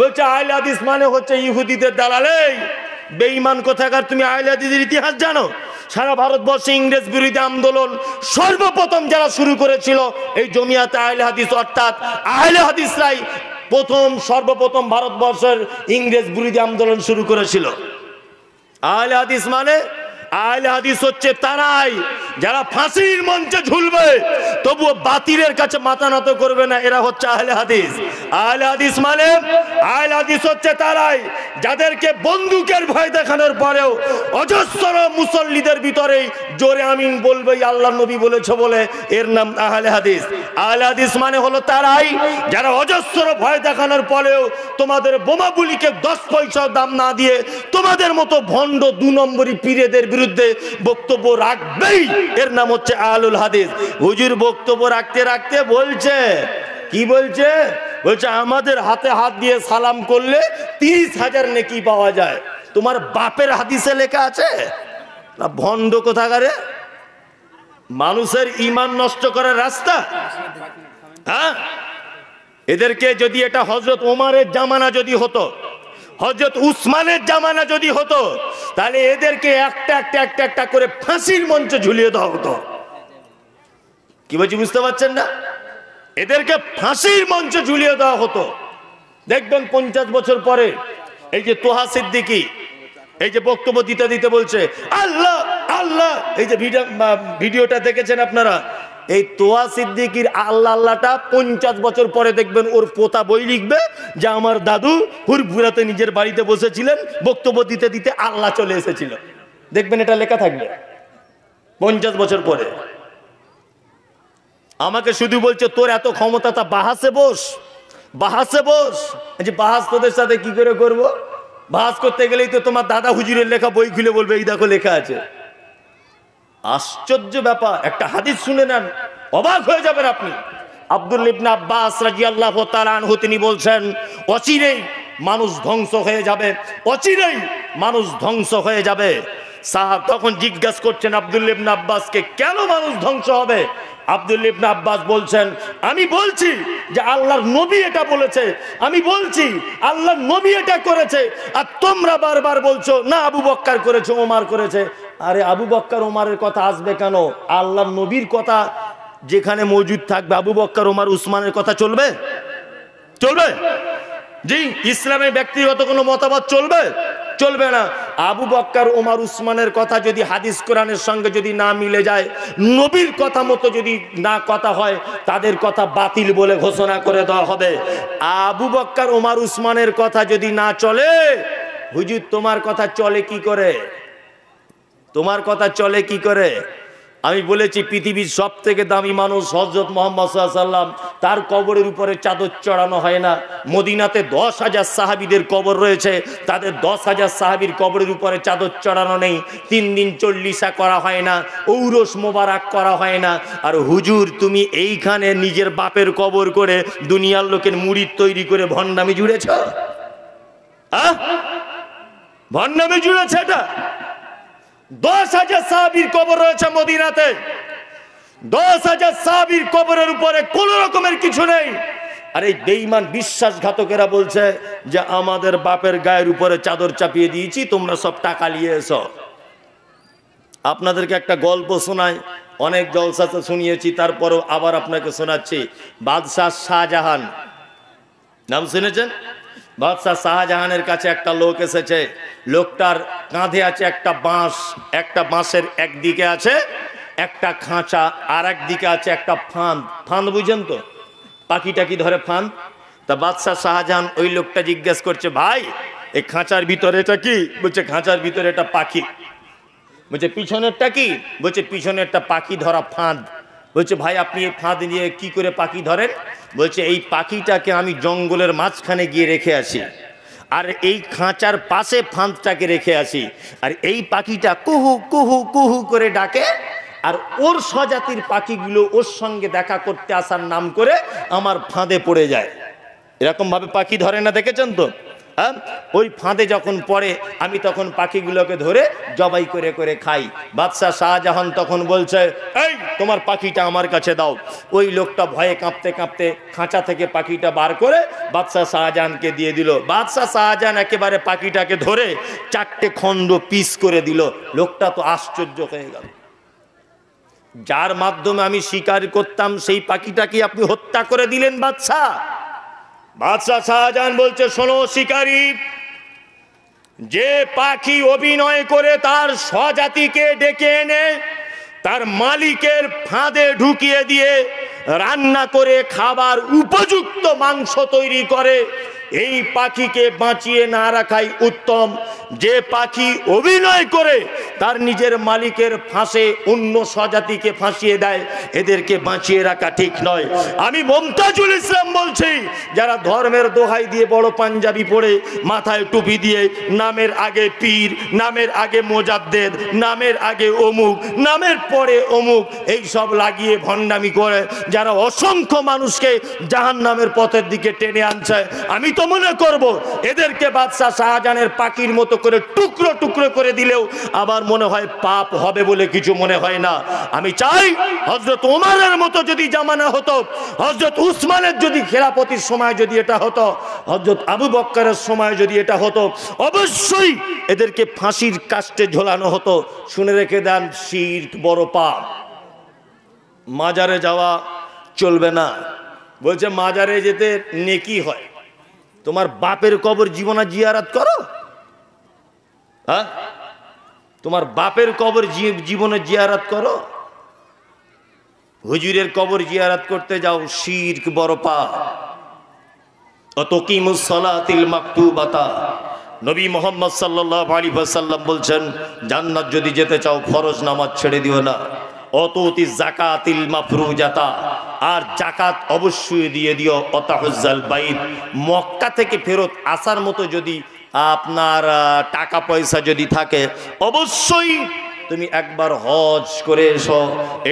বলছে আহলে হাদিস মানে হচ্ছে ইহুদিদের দালাল। এই বেঈমান কোথাকার, তুমি আহলে হাদিসের ইতিহাস জানো? সারা ভারতবর্ষে ইংরেজ বিরোধী আন্দোলন সর্বপ্রথম যারা শুরু করেছিল এই জমিয়াতে আহলে হাদিস, অর্থাৎ আহলে হাদিসরাই সর্বপ্রথম ভারতবর্ষের ইংরেজ বিরোধী আন্দোলন শুরু করেছিল। আহলে হাদিস মানে, আহলে হাদিস হচ্ছে তারাই যারা ফাঁসির মঞ্চে ঝুলবে তবুও বাতিলের কাছে মাথা নত করবে না, এরা হচ্ছে আহলে হাদিস। আহলে হাদিস মানে, আহলে হাদিস হচ্ছে তারাই যাদেরকে বন্দুকের ভয় দেখানোর পরেও অজস্র মুসল্লিদের ভিতরে জোরে আমিন বলবে আল্লাহ নবী বলেছে বলে, এর নাম আহলে হাদিস। আহলে হাদিস মানে হলো তারাই যারা অজস্র ভয় দেখানোর পরেও তোমাদের বোমাগুলিকে 10 পয়সা দাম না দিয়ে তোমাদের মতো ভণ্ড 2 নম্বরী পীরেদের বিরুদ্ধে বক্তব্য রাখবেই, এর নাম হচ্ছে আহলুল হাদিস। হুজুর বক্তব্য রাখতে রাখতে বলছে, কি বলছে? বলছে আমাদের হাতে হাত দিয়ে সালাম করলে 30,000 নেকি পাওয়া যায়। তোমার বাপের হাদিসে লেখা আছে না? ভণ্ড কোথাকারে, মানুষের ঈমান নষ্ট করার রাস্তা। হ্যাঁ, এদেরকে যদি এটা হযরত ওমরের জামানা যদি হতো, হযরত উসমানের জামানা যদি হতো, তাহলে এদেরকে একটা একটা একটা একটা করে ফাঁসির মঞ্চে ঝুলিয়ে দেওয়া হতো। কি বলছি বুঝতে পারছেন না? এদেরকে ফাঁসির মঞ্চে ঝুলিয়ে দেওয়া হতো। দেখবেন 50 বছর পরে এই যে তোহা সিদ্দিকী এই যে বক্তব্য দিতে দিতে বলছে আল্লাহ আল্লাহ, এই যে ভিডিওটা দেখেছেন আপনারা, এই তোহা সিদ্দিকীর আল্লাহ আল্লাহটা 50 বছর পরে দেখবেন ওর পোতা বই লিখবে যে আমার দাদু হুরপুরাতে নিজের বাড়িতে বসেছিলেন, বক্তব্য দিতে দিতে আল্লাহ চলে এসেছিল। দেখবেন এটা লেখা থাকবে 50 বছর পরে। আমাকে শুধু বলছে তোর এত ক্ষমতা, তা বাহাসে বস, বাহাসে বস। যে বাহাস তোদের সাথে কি করে করব? বাহাস করতে গেলেই তো তোমার দাদা হুজুরের লেখা বই খুলে বলবে এই দেখো লেখা আছে। আশ্চর্য ব্যাপার। একটা হাদিস শুনে নেন, অবাক হয়ে যাবেন আপনি। আব্দুল্লাহ ইবনে আব্বাস রাদিয়াল্লাহু তাআলা আনহু তিনি বলছেন অচিরেই মানুষ ধ্বংস হয়ে যাবে, অচিরেই মানুষ ধ্বংস হয়ে যাবে। সাহাব তখন জিজ্ঞাসা করছেন আব্দুল্লাহ ইবনে আব্বাসকে, কেন মানুষ ধ্বংস হবে? আব্দুল্লাহ ইবনে আব্বাস বলছেন আমি বলছি যে আল্লাহর নবী এটা বলেছে, আমি বলছি আল্লাহর নবী এটা করেছে, আর তোমরা বারবার বলছো না আবু বকর করেছে, ওমর করেছে। আরে আবু বকর ওমরের কথা আসবে কেন? আল্লাহর নবীর কথা যেখানে মজুদ থাকবে আবু বকর ওমর উসমানের কথা চলবে? চলবে? জি, ইসলামের ব্যক্তিগত কোনো মতামত চলবে? চলবে না। আবু বকর ওমর উসমানের কথা যদি হাদিস কোরআনের সঙ্গে যদি না মিলে যায়, নবীর কথা মতো যদি না কথা হয়, তাদের কথা বাতিল বলে ঘোষণা করে দেওয়া হবে। আবু বকর ওমর উসমানের কথা যদি না চলে, হুজুর তোমার কথা চলে কি করে? তোমার কথা চলে কি করে? আমি বলেছি পৃথিবীর সব থেকে দামি মানুষ হযরত মুহাম্মদ সাল্লাল্লাহু আলাইহি ওয়াসাল্লাম, তার কবরের উপরে চাদর চড়ানো হয় না। মদিনাতে 10,000 সাহাবীদের কবর রয়েছে, তাদের 10,000 সাহাবীর কবরের উপরে চাদর চড়ানো নেই। 3 দিন চল্লিশা করা হয় না, ঔরস মোবারক করা হয় না। আর হুজুর তুমি এইখানে নিজের বাপের কবর করে দুনিয়ার লোকের মুরিদ তৈরি করে ভণ্ডামি জুড়েছ। ভণ্ডামি জুড়েছে। এটা 10,000 সাহাবীর কবর রয়েছে মদিনাতে, 10,000 সাহাবীর কবরের উপরে কোন রকমের কিছু নেই। আর এই বেঈমান বিশ্বাসঘাতকেরা বলছে যে আমাদের বাপের গায়ের উপরে চাদর চাপিয়ে দিয়েছি, তোমরা সব টাকা নিয়ে এসো। আপনাদেরকে একটা গল্প শোনাই, অনেক জলসাতে শুনিয়েছি, তারপরেও আবার আপনাকে শোনাচ্ছি। বাদশাহ শাহজাহান নাম শুনেছেন? বাদশাহ শাহজাহানের কাছে একটা লোক এসেছে। লোকটার কাঁধে আছে একটা বাঁশ, একটা বাঁশের একদিকে আছে একটা খাঁচা, আর একদিকে আছে একটা ফাঁদ। ফাঁদ বুঝেন তো, পাখি টাকি ধরে ফাঁদ। তা বাদশাহ শাহজাহান ওই লোকটা জিজ্ঞেস করছে, ভাই এই খাঁচার ভিতরে এটা কি? বলছে খাঁচার ভিতরে এটা পাখি। বলছে পিছনেরটা কি? বলছে পিছনে একটা পাখি ধরা ফাঁদ। বলছে ভাই আপনি এই ফাঁদ নিয়ে কি করে পাখি ধরেন? বলছে এই পাখিটাকে আমি জঙ্গলের মাঝখানে গিয়ে রেখে আসি, আর এই খাঁচার পাশে ফাঁদটাকে রেখে আসি, আর এই পাখিটা কুহু কুহু কুহু করে ডাকে, আর ওর স্বজাতির পাখিগুলো ওর সঙ্গে দেখা করতে আসার নাম করে আমার ফাঁদে পড়ে যায়। এরকম ভাবে পাখি ধরে না, দেখেছেন তো? হ্যাঁ, ওই ফাঁদে যখন পড়ে আমি তখন পাখিগুলোকে ধরে জবাই করে করে খাই। বাদশাহ শাহজাহান তখন বলছে এই তোমার পাখিটা আমার কাছে দাও। ওই লোকটা ভয়ে কাঁপতে কাঁপতে খাঁচা থেকে পাখিটা বার করে বাদশাহ শাহজাহানকে দিয়ে দিল। বাদশাহ শাহজাহান একেবারে পাখিটাকে ধরে 4টে খণ্ড পিস করে দিল। লোকটা তো আশ্চর্য হয়ে গেল, যার মাধ্যমে আমি শিকার করতাম সেই পাখিটাকে আপনি হত্যা করে দিলেন বাদশাহ। বাদশাহ শাহজাহান বলছে শোনো শিকারী, যে পাখি অভিনয় করে তার স্বজাতিকে ডেকে এনে তার মালিকের ফাঁদে ঢুকিয়ে দিয়ে রান্না করে খাবার উপযুক্ত মাংস তৈরি করে, এই পাখিকে বাঁচিয়ে না রাখাই উত্তম। যে পাখি অভিনয় করে তার নিজের মালিকের ফাঁসে অন্য স্বজাতিকে ফাঁসিয়ে দেয়, এদেরকে বাঁচিয়ে রাখা ঠিক নয়। আমি মমতাজুল ইসলাম বলছি, যারা ধর্মের দোহাই দিয়ে বড় পাঞ্জাবি পরে মাথায় টুপি দিয়ে নামের আগে পীর, নামের আগে মোজাদ্দেদ, নামের আগে অমুক, নামের পরে অমুক, এই সব লাগিয়ে ভণ্ডামি করে যারা অসংখ্য মানুষকে জাহান্নামের পথের দিকে টেনে আনছে, আমি তো মনে করব এদেরকে বাদশাহ শাহজাহানের পাখির মতো করে টুকরো টুকরো করে দিলেও আবার মনে হয় পাপ হবে বলে কিছু মনে হয় না। আমি চাই হযরত ওমরের মতো যদি জামানা হতো, হযরত উসমানের যদি খেলাফতির সময় যদি এটা হতো, হযরত আবু বকরের সময় যদি এটা হতো, অবশ্যই এদেরকে ফাঁসির কাস্টে ঝোলানো হতো। শুনে রেখে দেন, শিরক বড় পাপ। মাজারে যাওয়া চলবে না। বলছে মাজারে যেতে নেকি হয়। তোমার বাপের কবর জীবনে জিয়ারত করো? হ্যাঁ, তোমার বাপের কবর জীবনে জিয়ারত করো? হুজুরের কবর জিয়ারত করতে যাও, শিরক বড় পাপ। অতকিমুস সালাতিল মাকতুবাতা, নবী মুহাম্মদ সাল্লাল্লাহু আলাইহি ওয়াসাল্লাম বলছেন জান্নাত যদি যেতে চাও ফরজ নামাজ ছেড়ে দিও না। অততি যাকাতিল মাফরুজাতা, আর যাকাত অবশ্যই দিয়ে দিও। অতাহুজ্জাল বাইত, মক্কা থেকে ফেরত আসার মতো যদি আপনার টাকা পয়সা যদি থাকে অবশ্যই তুমি একবার হজ করে এসো,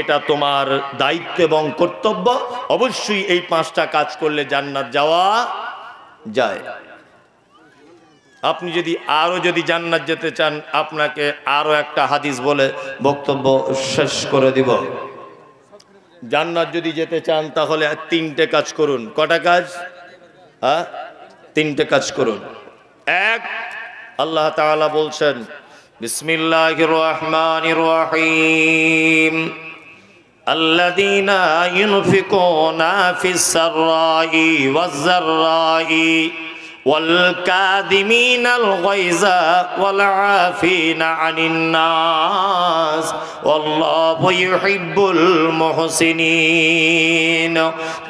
এটা তোমার দায়িত্ব এবং কর্তব্য। অবশ্যই এই 5টা কাজ করলে জান্নাত যাওয়া যায়। আপনি যদি আরো যদি জান্নাত যেতে চান, আপনাকে আরো একটা হাদিস বলে বক্তব্য শেষ করে দিব। জান্নাত যদি যেতে চান তাহলে 3টে কাজ করুন। কটা কাজ? হ্যাঁ, 3টে কাজ করুন। 1, আল্লাহ তাআলা বলছেন বিসমিল্লাহির রহমানির রহিম, আল্লাযীনা ইউনফিকুনা ফিস সাররাই ওয়াজ যাররাই والكاظمين الغيظ والعافين عن الناس والله يحب المحسنين।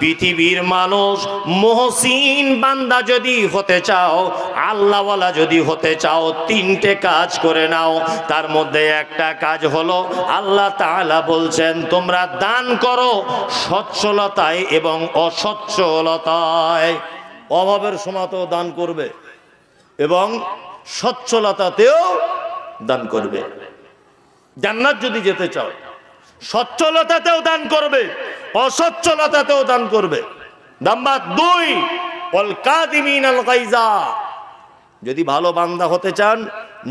পৃথিবীর মানুষ মুহসিন বান্দা যদি হতে চাও, আল্লাহওয়ালা যদি হতে চাও, 3টে কাজ করে নাও। তার মধ্যে একটা কাজ হলো আল্লাহ তাআলা বলছেন তোমরা দান করো সচ্ছলতায় এবং অসচ্ছলতায়। অভাবের সময়তেও দান করবে এবং সচ্ছলতাতেও দান করবে। জান্নাত যদি যেতে চাও সচ্ছলতাতেও দান করবে, অসচ্ছলতাতেও দান করবে। নাম্বার 2, ওয়াল কাযিমিনাল গায়জা, যদি ভালো বান্দা হতে চান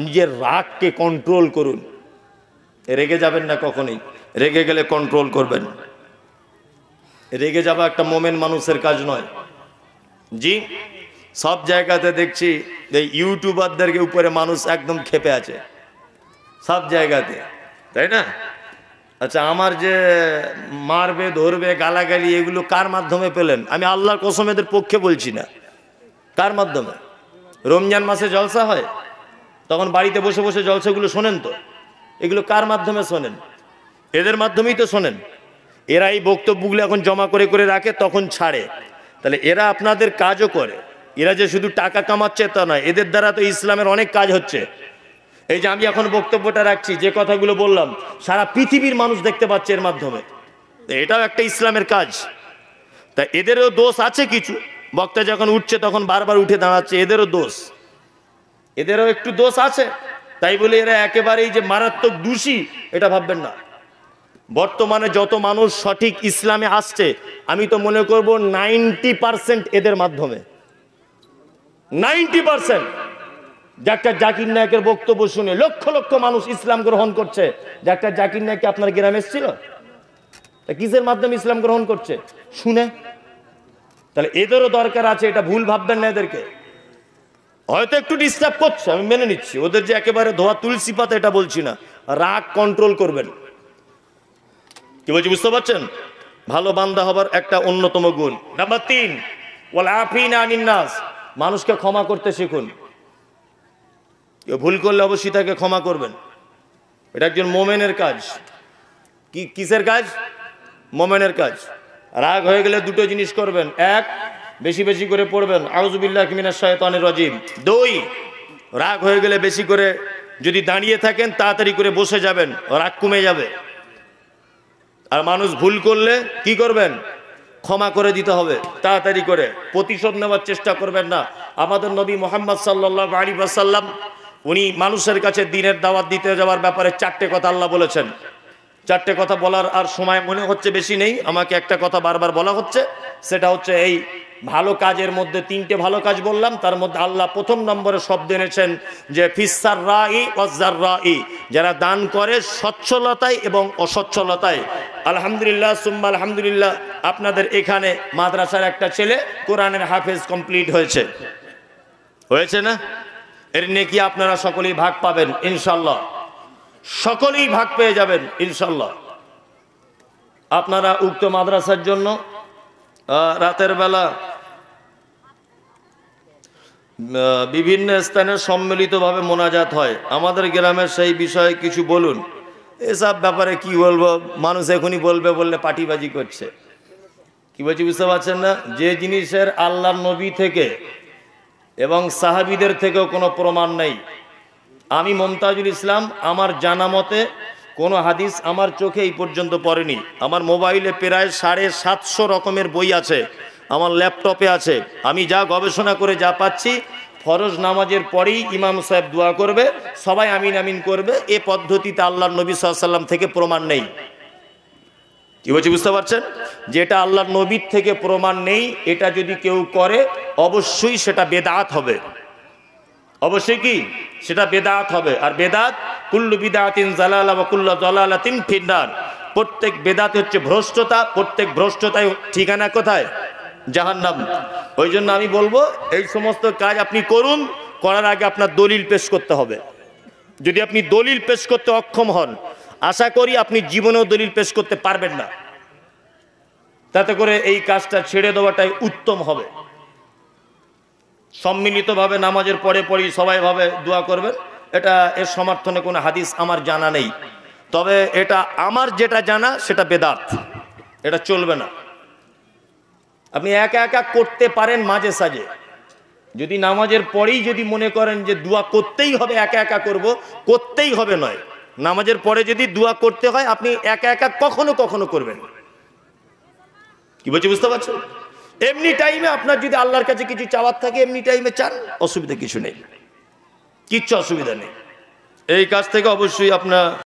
নিজের রাগকে কন্ট্রোল করুন। রেগে যাবেন না কখনোই, রেগে গেলে কন্ট্রোল করবেন। রেগে যাওয়া একটা মোমেন মানুষের কাজ নয়। জি, সব জায়গাতে দেখছি এই ইউটিউবারদেরকে উপরে মানুষ একদম ক্ষেপে আছে সব জায়গাতে, তাই না? আচ্ছা, আমার যে মারবে ধরবে গালাগালি এগুলো কার মাধ্যমে পেলেন? আমি আল্লাহর কসম এদের পক্ষে বলছি না। কার মাধ্যমে? রমজান মাসে জলসা হয়, তখন বাড়িতে বসে বসে জলসাগুলো শোনেন তো, এগুলো কার মাধ্যমে শোনেন? এদের মাধ্যমেই তো শোনেন। এরা এই বক্তব্যগুলো এখন জমা করে করে রাখে, তখন ছাড়ে। তাহলে এরা আপনাদের কাজও করে, এরা যে শুধু টাকা কামাচ্ছে তা নয়, এদের দ্বারা তো ইসলামের অনেক কাজ হচ্ছে। এই যে আমি এখন বক্তব্যটা রাখছি, যে কথাগুলো বললাম, সারা পৃথিবীর মানুষ দেখতে পাচ্ছে এর মাধ্যমে। এটাও একটা ইসলামের কাজ। তা এদেরও দোষ আছে কিছু, বক্তা যখন উঠছে তখন বারবার উঠে দাঁড়াচ্ছে, এদেরও দোষ, এদেরও একটু দোষ আছে। তাই বলে এরা একেবারেই যে মারাত্মক দোষী এটা ভাববেন না। বর্তমানে যত মানুষ সঠিক ইসলামে আসছে, আমি তো মনে করব 90% এদের মাধ্যমে, 90%। ডাক্তার জাকির নায়েকের বক্তব্য শুনে লক্ষ লক্ষ মানুষ ইসলাম গ্রহণ করছে। ডাক্তার জাকির নায়েক আপনার গ্রামে এসেছিল? কিসের মাধ্যমে ইসলাম গ্রহণ করছে? শুনে। তাহলে এদেরও দরকার আছে, এটা ভুল ভাববেন না। এদেরকে হয়তো একটু ডিস্টার্ব করছে, আমি মেনে নিচ্ছি। ওদের যে একেবারে ধোয়া তুলসী পাতা এটা বলছি না, রাগ কন্ট্রোল করবেন। কি বলছি বুঝতে পারছেন? ভালো বান্দা হবার একটা অন্যতম গুণ। নাম্বার 3, ওয়াল আফিনা আনিন নাস, মানুষকে ক্ষমা করতে শিখুন। কেউ ভুল করলে অবশ্যই তাকে ক্ষমা করবেন, এটা একজন মোমেনের কাজ। কিসের কাজ? মোমেনের কাজ। রাগ হয়ে গেলে দুটো জিনিস করবেন, 1, বেশি বেশি করে পড়বেন আউযু বিল্লাহি মিনাশ শাইতানির রাজিম। 2, রাগ হয়ে গেলে বেশি করে যদি দাঁড়িয়ে থাকেন তাড়াতাড়ি করে বসে যাবেন, রাগ কমে যাবে। আর মানুষ ভুল করলে কি করবেন? ক্ষমা করে দিতে হবে তাড়াতাড়ি করে, প্রতিশোধ নেওয়ার চেষ্টা করবেন না। আমাদের নবী মুহাম্মদ সাল্লাল্লাহু আলাইহি ওয়াসাল্লাম উনি মানুষের কাছে দ্বীনের দাওয়াত দিতে যাওয়ার ব্যাপারে 4টে কথা আল্লাহ বলেছেন। 4টে কথা বলার আর সময় মনে হচ্ছে বেশি নেই, আমাকে একটা কথা বারবার বলা হচ্ছে, সেটা হচ্ছে এই ভালো কাজের মধ্যে 3টে ভালো কাজ বললাম, তার মধ্যে আল্লাহ প্রথম নম্বরে শব্দ এনেছেন যে ফিসসাররাই ওয়াজ্জাররাই, যারা দান করে সচ্ছলতায় এবং অসচ্ছলতায়। আলহামদুলিল্লাহ সুম্মা আলহামদুলিল্লাহ, আপনাদের এখানে মাদ্রাসার একটা ছেলে কোরআনের হাফেজ কমপ্লিট হয়েছে, হয়েছে না? এর নেকি আপনারা সকলেই ভাগ পাবেন ইনশাল্লাহ, সকলেই ভাগ পেয়ে যাবেন ইনশাল্লাহ। আপনারা উক্ত মাদ্রাসার জন্য রাতের বেলা বিভিন্ন স্থানে সম্মিলিতভাবে মোনাজাত হয়। আমাদের গ্রামের সেই বিষয়ে কিছু বলুন। এসব ব্যাপারে কি বলবো, মানুষ এখনই বলবে বললে পাটিবাজি করছে। কি বলছি বুঝতে পারছেন না? যে জিনিসের আল্লাহর নবী থেকে এবং সাহাবীদের থেকেও কোনো প্রমাণ নেই। আমি মমতাজুল ইসলাম আমার জানা মতে কোনো হাদিস আমার চোখে এই পর্যন্ত পড়েনি। আমার মোবাইলে প্রায় 750 রকমের বই আছে, আমার ল্যাপটপে আছে। আমি যা গবেষণা করে যা পাচ্ছি, ফরজ নামাজের পরেই ইমাম সাহেব দোয়া করবে, সবাই আমিন আমিন করবে, এ পদ্ধতিতে আল্লাহর নবী সাল্লাল্লাহু আলাইহি ওয়াসাল্লাম থেকে প্রমাণ নেই। কি বলছি বুঝতে পারছেন? যেটা আল্লাহর নবীর থেকে প্রমাণ নেই, এটা যদি কেউ করে অবশ্যই সেটা বেদাত হবে, অবশ্যই কি সেটা বেদাত হবে। আর বেদাত কুল্লু বিদাতিন জালালা ওয়া কুল্লু জালালাতিন ফিন্নার, প্রত্যেক বেদাত হচ্ছে ভ্রষ্টতা, প্রত্যেক ভ্রষ্টতায় ঠিকানা কোথায়? জাহান্নাম। ওই জন্য আমি বলবো এই সমস্ত কাজ আপনি করুন, করার আগে আপনার দলিল পেশ করতে হবে। যদি আপনি দলিল পেশ করতে অক্ষম হন, আশা করি আপনি জীবনেও দলিল পেশ করতে পারবেন না, তাতে করে এই কাজটা ছেড়ে দেওয়াটাই উত্তম হবে। সম্মিলিতভাবে নামাজের পরে পরেই সবাই ভাবে দোয়া করবেন, এটা এর সমর্থনে কোনো হাদিস আমার জানা নেই। তবে এটা আমার যেটা জানা সেটা বেদাত, এটা চলবে না। আপনি একা একা করতে পারেন মাঝে সাঝে, যদি নামাজের পরেই যদি মনে করেন যে দোয়া করতেই হবে, একা একা করব, করতেই হবে নয়, নামাজের পরে যদি দোয়া করতে হয় আপনি একা একা কখনো কখনো করবেন। কি বলছি বুঝতে পারছেন? এমনি টাইমে আপনার যদি আল্লাহর কাছে কিছু চাওয়ার থাকে এমনি টাইমে চান, অসুবিধা কিছু নেই, কিচ্ছু অসুবিধা নেই। এই কাজ থেকে অবশ্যই আপনার